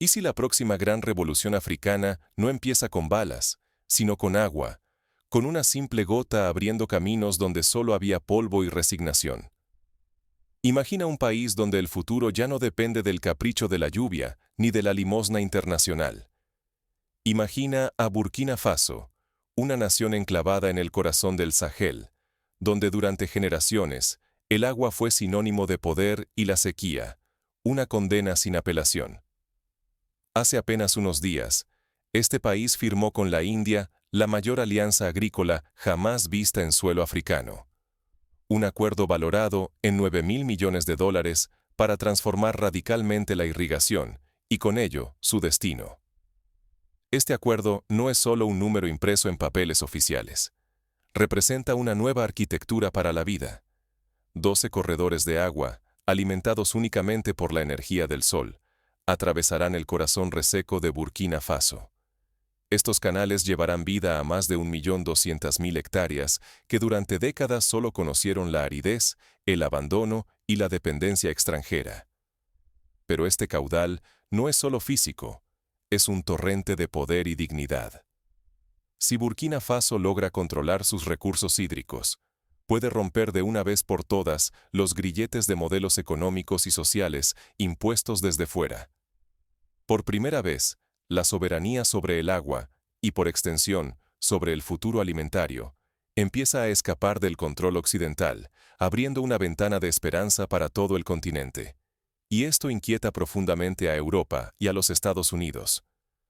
¿Y si la próxima gran revolución africana no empieza con balas, sino con agua, con una simple gota abriendo caminos donde solo había polvo y resignación? Imagina un país donde el futuro ya no depende del capricho de la lluvia ni de la limosna internacional. Imagina a Burkina Faso, una nación enclavada en el corazón del Sahel, donde durante generaciones el agua fue sinónimo de poder y la sequía, una condena sin apelación. Hace apenas unos días, este país firmó con la India la mayor alianza agrícola jamás vista en suelo africano. Un acuerdo valorado en $9.000 millones para transformar radicalmente la irrigación y con ello su destino. Este acuerdo no es solo un número impreso en papeles oficiales. Representa una nueva arquitectura para la vida. 12 corredores de agua, alimentados únicamente por la energía del sol, atravesarán el corazón reseco de Burkina Faso. Estos canales llevarán vida a más de 1.200.000 hectáreas que durante décadas solo conocieron la aridez, el abandono y la dependencia extranjera. Pero este caudal no es solo físico, es un torrente de poder y dignidad. Si Burkina Faso logra controlar sus recursos hídricos, puede romper de una vez por todas los grilletes de modelos económicos y sociales impuestos desde fuera. Por primera vez, la soberanía sobre el agua, y por extensión, sobre el futuro alimentario, empieza a escapar del control occidental, abriendo una ventana de esperanza para todo el continente. Y esto inquieta profundamente a Europa y a los Estados Unidos.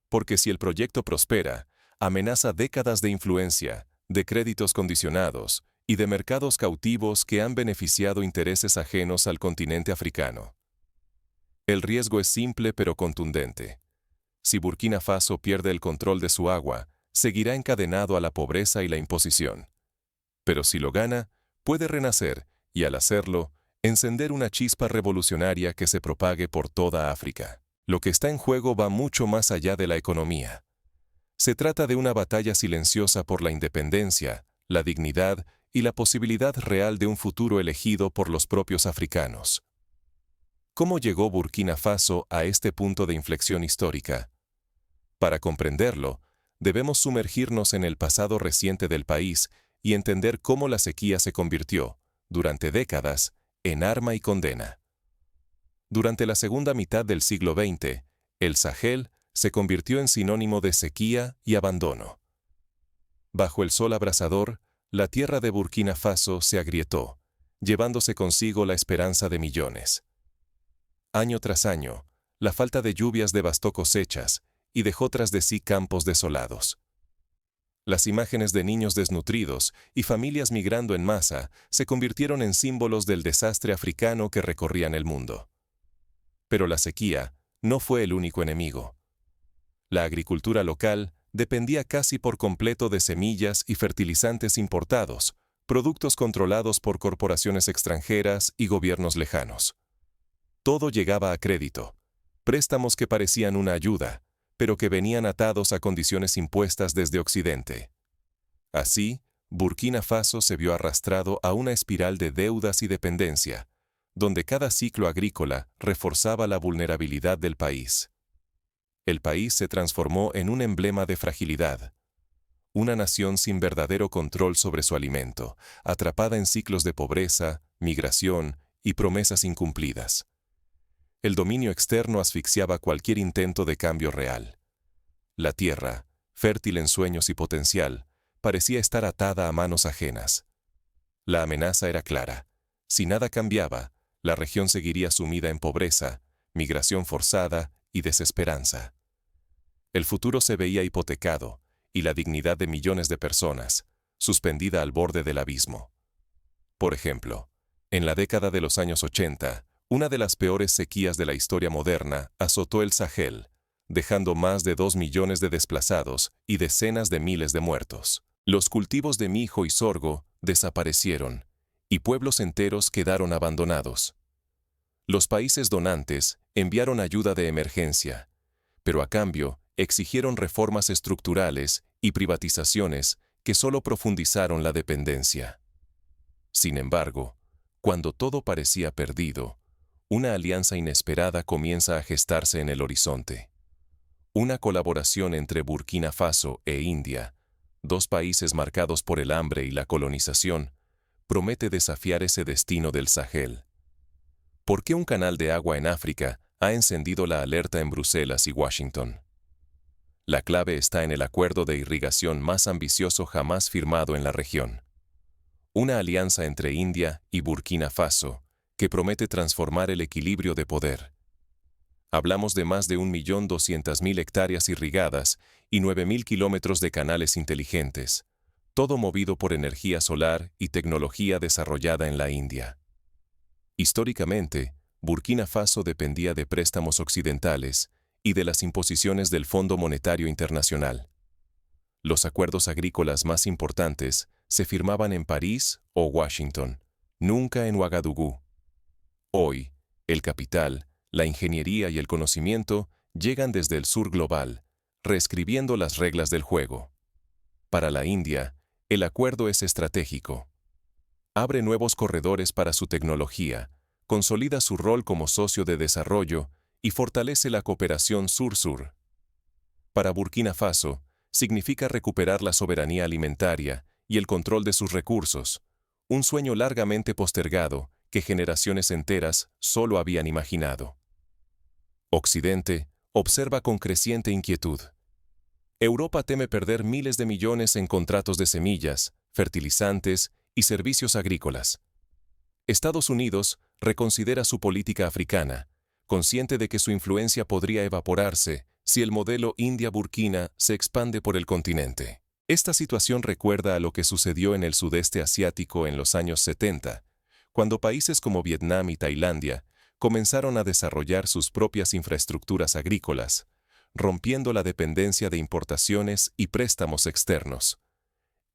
Porque si el proyecto prospera, amenaza décadas de influencia, de créditos condicionados y de mercados cautivos que han beneficiado intereses ajenos al continente africano. El riesgo es simple pero contundente. Si Burkina Faso pierde el control de su agua, seguirá encadenado a la pobreza y la imposición. Pero si lo gana, puede renacer y, al hacerlo, encender una chispa revolucionaria que se propague por toda África. Lo que está en juego va mucho más allá de la economía. Se trata de una batalla silenciosa por la independencia, la dignidad y la posibilidad real de un futuro elegido por los propios africanos. ¿Cómo llegó Burkina Faso a este punto de inflexión histórica? Para comprenderlo, debemos sumergirnos en el pasado reciente del país y entender cómo la sequía se convirtió, durante décadas, en arma y condena. Durante la segunda mitad del siglo XX, el Sahel se convirtió en sinónimo de sequía y abandono. Bajo el sol abrasador, la tierra de Burkina Faso se agrietó, llevándose consigo la esperanza de millones. Año tras año, la falta de lluvias devastó cosechas y dejó tras de sí campos desolados. Las imágenes de niños desnutridos y familias migrando en masa se convirtieron en símbolos del desastre africano que recorrían el mundo. Pero la sequía no fue el único enemigo. La agricultura local dependía casi por completo de semillas y fertilizantes importados, productos controlados por corporaciones extranjeras y gobiernos lejanos. Todo llegaba a crédito, préstamos que parecían una ayuda, pero que venían atados a condiciones impuestas desde Occidente. Así, Burkina Faso se vio arrastrado a una espiral de deudas y dependencia, donde cada ciclo agrícola reforzaba la vulnerabilidad del país. El país se transformó en un emblema de fragilidad. Una nación sin verdadero control sobre su alimento, atrapada en ciclos de pobreza, migración y promesas incumplidas. El dominio externo asfixiaba cualquier intento de cambio real. La tierra, fértil en sueños y potencial, parecía estar atada a manos ajenas. La amenaza era clara. Si nada cambiaba, la región seguiría sumida en pobreza, migración forzada y desesperanza. El futuro se veía hipotecado, y la dignidad de millones de personas, suspendida al borde del abismo. Por ejemplo, en la década de los años 80, una de las peores sequías de la historia moderna azotó el Sahel, dejando más de 2 millones de desplazados y decenas de miles de muertos. Los cultivos de mijo y sorgo desaparecieron, y pueblos enteros quedaron abandonados. Los países donantes enviaron ayuda de emergencia, pero a cambio exigieron reformas estructurales y privatizaciones que solo profundizaron la dependencia. Sin embargo, cuando todo parecía perdido, una alianza inesperada comienza a gestarse en el horizonte. Una colaboración entre Burkina Faso e India, dos países marcados por el hambre y la colonización, promete desafiar ese destino del Sahel. ¿Por qué un canal de agua en África ha encendido la alerta en Bruselas y Washington? La clave está en el acuerdo de irrigación más ambicioso jamás firmado en la región. Una alianza entre India y Burkina Faso, que promete transformar el equilibrio de poder. Hablamos de más de 1.200.000 hectáreas irrigadas y 9.000 kilómetros de canales inteligentes, todo movido por energía solar y tecnología desarrollada en la India. Históricamente, Burkina Faso dependía de préstamos occidentales y de las imposiciones del Fondo Monetario Internacional. Los acuerdos agrícolas más importantes se firmaban en París o Washington, nunca en Ouagadougou. Hoy, el capital, la ingeniería y el conocimiento llegan desde el sur global, reescribiendo las reglas del juego. Para la India, el acuerdo es estratégico. Abre nuevos corredores para su tecnología, consolida su rol como socio de desarrollo y fortalece la cooperación sur-sur. Para Burkina Faso, significa recuperar la soberanía alimentaria y el control de sus recursos, un sueño largamente postergado que generaciones enteras solo habían imaginado. Occidente observa con creciente inquietud. Europa teme perder miles de millones en contratos de semillas, fertilizantes y servicios agrícolas. Estados Unidos reconsidera su política africana, consciente de que su influencia podría evaporarse si el modelo India-Burkina se expande por el continente. Esta situación recuerda a lo que sucedió en el sudeste asiático en los años 70, cuando países como Vietnam y Tailandia comenzaron a desarrollar sus propias infraestructuras agrícolas, rompiendo la dependencia de importaciones y préstamos externos.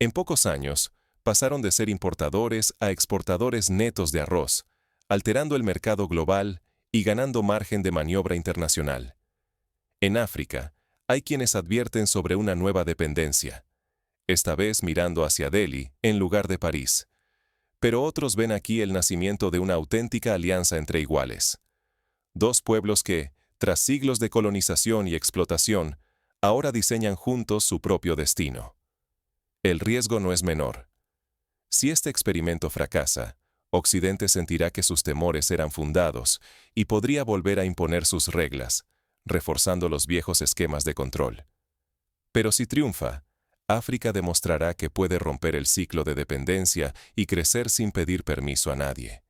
En pocos años, pasaron de ser importadores a exportadores netos de arroz, alterando el mercado global y ganando margen de maniobra internacional. En África, hay quienes advierten sobre una nueva dependencia, esta vez mirando hacia Delhi en lugar de París. Pero otros ven aquí el nacimiento de una auténtica alianza entre iguales. Dos pueblos que, tras siglos de colonización y explotación, ahora diseñan juntos su propio destino. El riesgo no es menor. Si este experimento fracasa, Occidente sentirá que sus temores eran fundados y podría volver a imponer sus reglas, reforzando los viejos esquemas de control. Pero si triunfa, África demostrará que puede romper el ciclo de dependencia y crecer sin pedir permiso a nadie.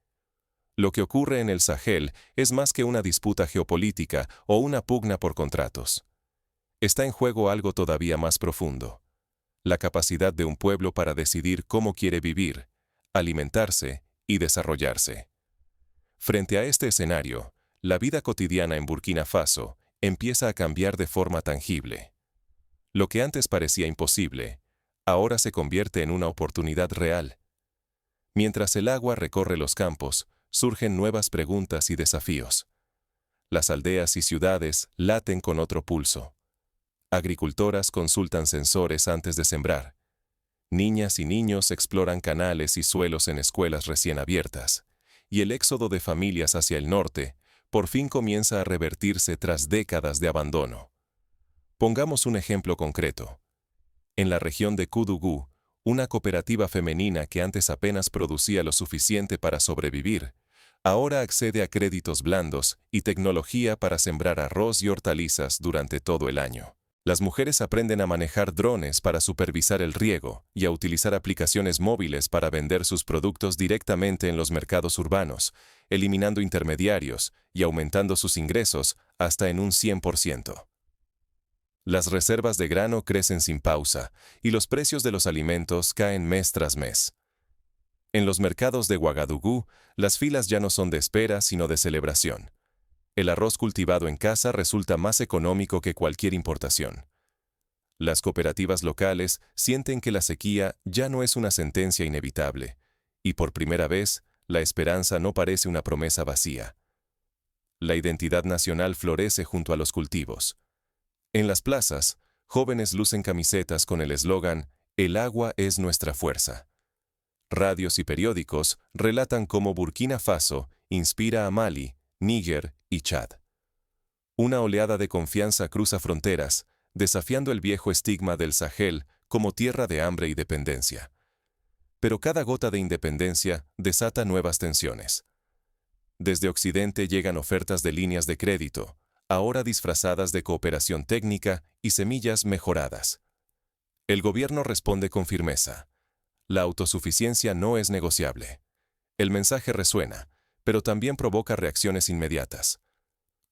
Lo que ocurre en el Sahel es más que una disputa geopolítica o una pugna por contratos. Está en juego algo todavía más profundo: la capacidad de un pueblo para decidir cómo quiere vivir, alimentarse y desarrollarse. Frente a este escenario, la vida cotidiana en Burkina Faso empieza a cambiar de forma tangible. Lo que antes parecía imposible, ahora se convierte en una oportunidad real. Mientras el agua recorre los campos, surgen nuevas preguntas y desafíos. Las aldeas y ciudades laten con otro pulso. Agricultoras consultan sensores antes de sembrar. Niñas y niños exploran canales y suelos en escuelas recién abiertas. Y el éxodo de familias hacia el norte por fin comienza a revertirse tras décadas de abandono. Pongamos un ejemplo concreto. En la región de Koudougou, una cooperativa femenina que antes apenas producía lo suficiente para sobrevivir, ahora accede a créditos blandos y tecnología para sembrar arroz y hortalizas durante todo el año. Las mujeres aprenden a manejar drones para supervisar el riego y a utilizar aplicaciones móviles para vender sus productos directamente en los mercados urbanos, eliminando intermediarios y aumentando sus ingresos hasta en un 100%. Las reservas de grano crecen sin pausa y los precios de los alimentos caen mes tras mes. En los mercados de Ouagadougou, las filas ya no son de espera sino de celebración. El arroz cultivado en casa resulta más económico que cualquier importación. Las cooperativas locales sienten que la sequía ya no es una sentencia inevitable, y por primera vez, la esperanza no parece una promesa vacía. La identidad nacional florece junto a los cultivos. En las plazas, jóvenes lucen camisetas con el eslogan «El agua es nuestra fuerza». Radios y periódicos relatan cómo Burkina Faso inspira a Mali, Níger y Chad. Una oleada de confianza cruza fronteras, desafiando el viejo estigma del Sahel como tierra de hambre y dependencia. Pero cada gota de independencia desata nuevas tensiones. Desde Occidente llegan ofertas de líneas de crédito, ahora disfrazadas de cooperación técnica y semillas mejoradas. El gobierno responde con firmeza. La autosuficiencia no es negociable. El mensaje resuena, pero también provoca reacciones inmediatas.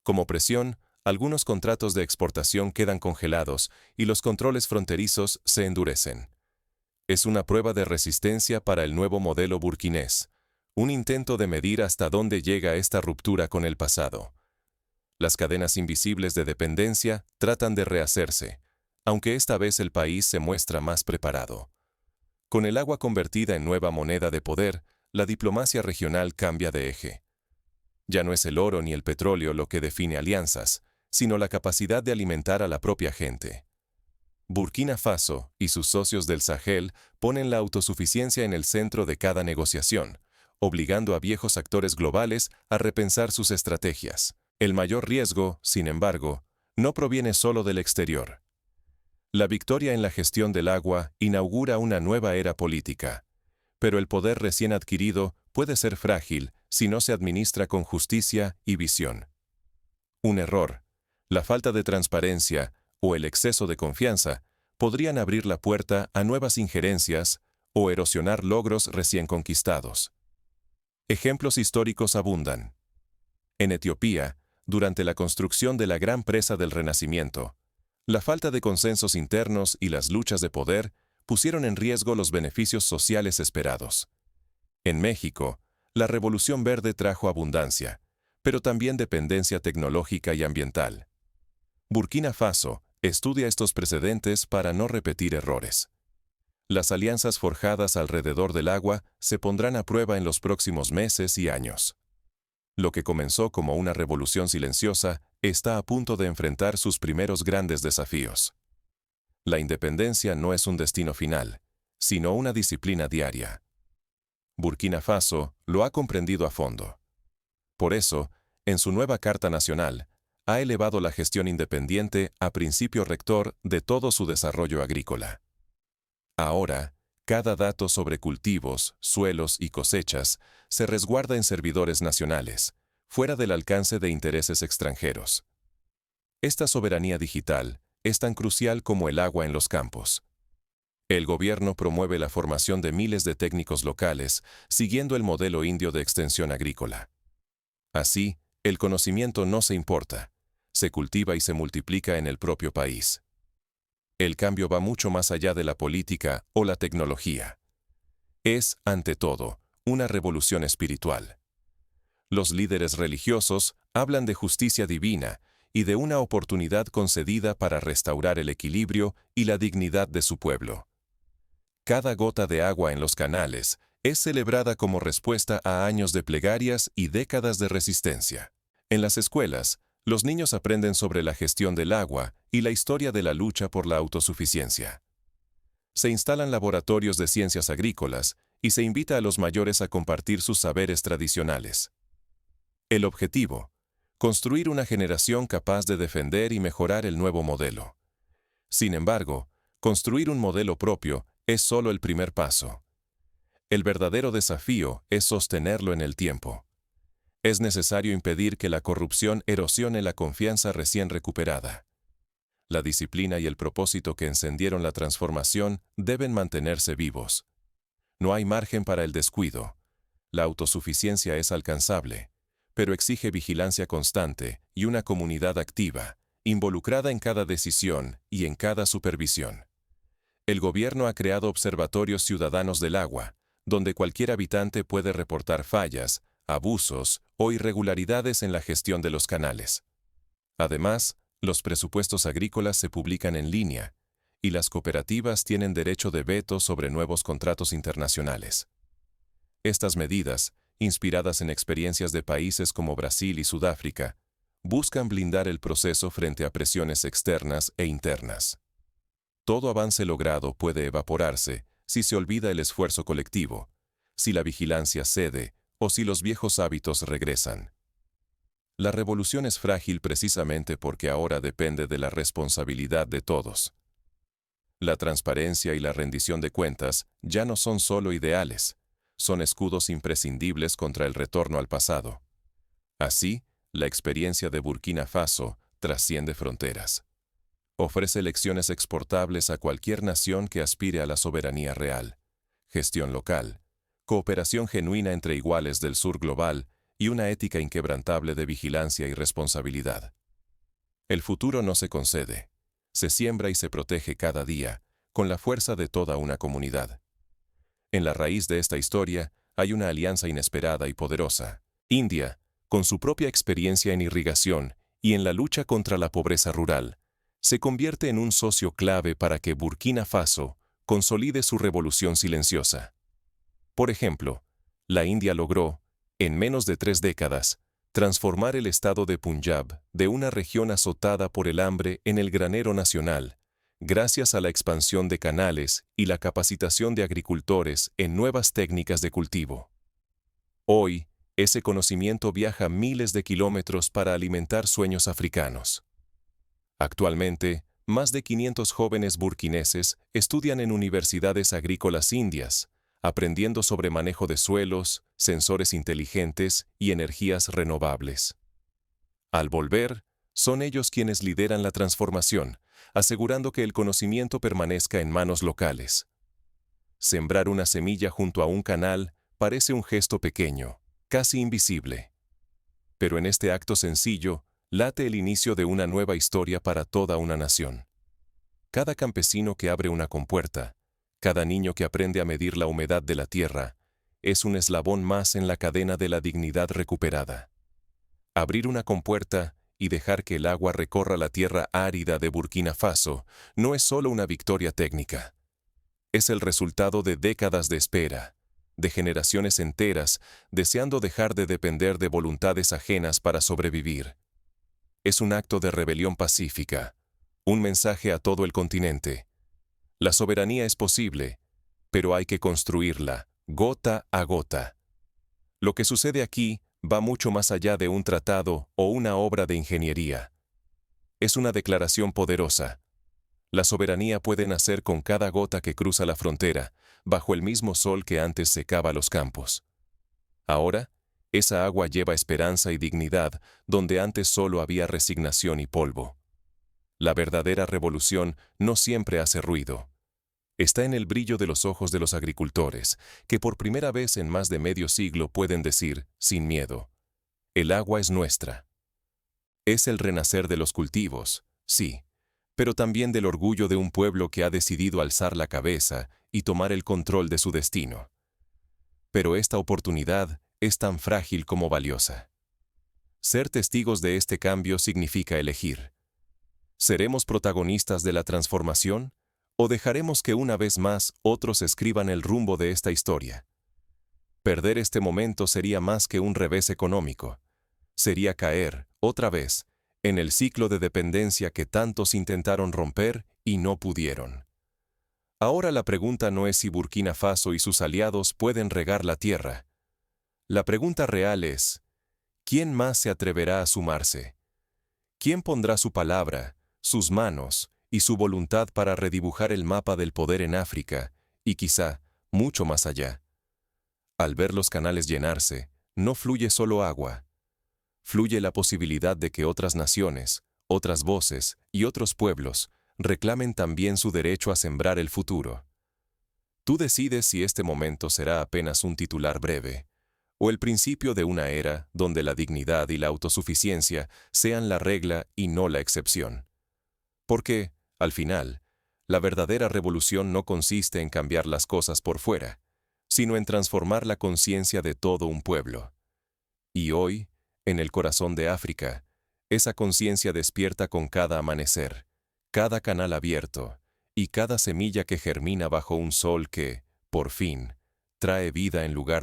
Como presión, algunos contratos de exportación quedan congelados y los controles fronterizos se endurecen. Es una prueba de resistencia para el nuevo modelo burkinés, un intento de medir hasta dónde llega esta ruptura con el pasado. Las cadenas invisibles de dependencia tratan de rehacerse, aunque esta vez el país se muestra más preparado. Con el agua convertida en nueva moneda de poder, la diplomacia regional cambia de eje. Ya no es el oro ni el petróleo lo que define alianzas, sino la capacidad de alimentar a la propia gente. Burkina Faso y sus socios del Sahel ponen la autosuficiencia en el centro de cada negociación, obligando a viejos actores globales a repensar sus estrategias. El mayor riesgo, sin embargo, no proviene solo del exterior. La victoria en la gestión del agua inaugura una nueva era política, pero el poder recién adquirido puede ser frágil si no se administra con justicia y visión. Un error, la falta de transparencia o el exceso de confianza podrían abrir la puerta a nuevas injerencias o erosionar logros recién conquistados. Ejemplos históricos abundan. En Etiopía, durante la construcción de la gran presa del Renacimiento, la falta de consensos internos y las luchas de poder pusieron en riesgo los beneficios sociales esperados. En México, la Revolución Verde trajo abundancia, pero también dependencia tecnológica y ambiental. Burkina Faso estudia estos precedentes para no repetir errores. Las alianzas forjadas alrededor del agua se pondrán a prueba en los próximos meses y años. Lo que comenzó como una revolución silenciosa está a punto de enfrentar sus primeros grandes desafíos. La independencia no es un destino final, sino una disciplina diaria. Burkina Faso lo ha comprendido a fondo. Por eso, en su nueva Carta Nacional, ha elevado la gestión independiente a principio rector de todo su desarrollo agrícola. Ahora, cada dato sobre cultivos, suelos y cosechas se resguarda en servidores nacionales, fuera del alcance de intereses extranjeros. Esta soberanía digital es tan crucial como el agua en los campos. El gobierno promueve la formación de miles de técnicos locales, siguiendo el modelo indio de extensión agrícola. Así, el conocimiento no se importa, se cultiva y se multiplica en el propio país. El cambio va mucho más allá de la política o la tecnología. Es, ante todo, una revolución espiritual. Los líderes religiosos hablan de justicia divina y de una oportunidad concedida para restaurar el equilibrio y la dignidad de su pueblo. Cada gota de agua en los canales es celebrada como respuesta a años de plegarias y décadas de resistencia. En las escuelas, los niños aprenden sobre la gestión del agua y la historia de la lucha por la autosuficiencia. Se instalan laboratorios de ciencias agrícolas y se invita a los mayores a compartir sus saberes tradicionales. El objetivo: construir una generación capaz de defender y mejorar el nuevo modelo. Sin embargo, construir un modelo propio es solo el primer paso. El verdadero desafío es sostenerlo en el tiempo. Es necesario impedir que la corrupción erosione la confianza recién recuperada. La disciplina y el propósito que encendieron la transformación deben mantenerse vivos. No hay margen para el descuido. La autosuficiencia es alcanzable, pero exige vigilancia constante y una comunidad activa, involucrada en cada decisión y en cada supervisión. El gobierno ha creado observatorios ciudadanos del agua, donde cualquier habitante puede reportar fallas, abusos o irregularidades en la gestión de los canales. Además, los presupuestos agrícolas se publican en línea, y las cooperativas tienen derecho de veto sobre nuevos contratos internacionales. Estas medidas, inspiradas en experiencias de países como Brasil y Sudáfrica, buscan blindar el proceso frente a presiones externas e internas. Todo avance logrado puede evaporarse si se olvida el esfuerzo colectivo, si la vigilancia cede o si los viejos hábitos regresan. La revolución es frágil precisamente porque ahora depende de la responsabilidad de todos. La transparencia y la rendición de cuentas ya no son solo ideales, son escudos imprescindibles contra el retorno al pasado. Así, la experiencia de Burkina Faso trasciende fronteras. Ofrece lecciones exportables a cualquier nación que aspire a la soberanía real, gestión local, cooperación genuina entre iguales del sur global y una ética inquebrantable de vigilancia y responsabilidad. El futuro no se concede, se siembra y se protege cada día, con la fuerza de toda una comunidad. En la raíz de esta historia hay una alianza inesperada y poderosa. India, con su propia experiencia en irrigación y en la lucha contra la pobreza rural, se convierte en un socio clave para que Burkina Faso consolide su revolución silenciosa. Por ejemplo, la India logró, en menos de 3 décadas, transformar el estado de Punjab de una región azotada por el hambre en el granero nacional, gracias a la expansión de canales y la capacitación de agricultores en nuevas técnicas de cultivo. Hoy, ese conocimiento viaja miles de kilómetros para alimentar sueños africanos. Actualmente, más de 500 jóvenes burkineses estudian en universidades agrícolas indias, aprendiendo sobre manejo de suelos, sensores inteligentes y energías renovables. Al volver, son ellos quienes lideran la transformación, asegurando que el conocimiento permanezca en manos locales. Sembrar una semilla junto a un canal parece un gesto pequeño, casi invisible. Pero en este acto sencillo, late el inicio de una nueva historia para toda una nación. Cada campesino que abre una compuerta, cada niño que aprende a medir la humedad de la tierra, es un eslabón más en la cadena de la dignidad recuperada. Abrir una compuerta y dejar que el agua recorra la tierra árida de Burkina Faso no es solo una victoria técnica. Es el resultado de décadas de espera, de generaciones enteras deseando dejar de depender de voluntades ajenas para sobrevivir. Es un acto de rebelión pacífica, un mensaje a todo el continente. La soberanía es posible, pero hay que construirla, gota a gota. Lo que sucede aquí va mucho más allá de un tratado o una obra de ingeniería. Es una declaración poderosa. La soberanía puede nacer con cada gota que cruza la frontera, bajo el mismo sol que antes secaba los campos. Ahora, esa agua lleva esperanza y dignidad donde antes solo había resignación y polvo. La verdadera revolución no siempre hace ruido. Está en el brillo de los ojos de los agricultores, que por primera vez en más de medio siglo pueden decir, sin miedo, el agua es nuestra. Es el renacer de los cultivos, sí, pero también del orgullo de un pueblo que ha decidido alzar la cabeza y tomar el control de su destino. Pero esta oportunidad es tan frágil como valiosa. Ser testigos de este cambio significa elegir. ¿Seremos protagonistas de la transformación o dejaremos que una vez más otros escriban el rumbo de esta historia? Perder este momento sería más que un revés económico. Sería caer, otra vez, en el ciclo de dependencia que tantos intentaron romper y no pudieron. Ahora la pregunta no es si Burkina Faso y sus aliados pueden regar la tierra. La pregunta real es, ¿quién más se atreverá a sumarse? ¿Quién pondrá su palabra, sus manos y su voluntad para redibujar el mapa del poder en África y quizá mucho más allá? Al ver los canales llenarse, no fluye solo agua. Fluye la posibilidad de que otras naciones, otras voces y otros pueblos reclamen también su derecho a sembrar el futuro. Tú decides si este momento será apenas un titular breve, o el principio de una era donde la dignidad y la autosuficiencia sean la regla y no la excepción. Porque, al final, la verdadera revolución no consiste en cambiar las cosas por fuera, sino en transformar la conciencia de todo un pueblo. Y hoy, en el corazón de África, esa conciencia despierta con cada amanecer, cada canal abierto y cada semilla que germina bajo un sol que, por fin, trae vida en lugar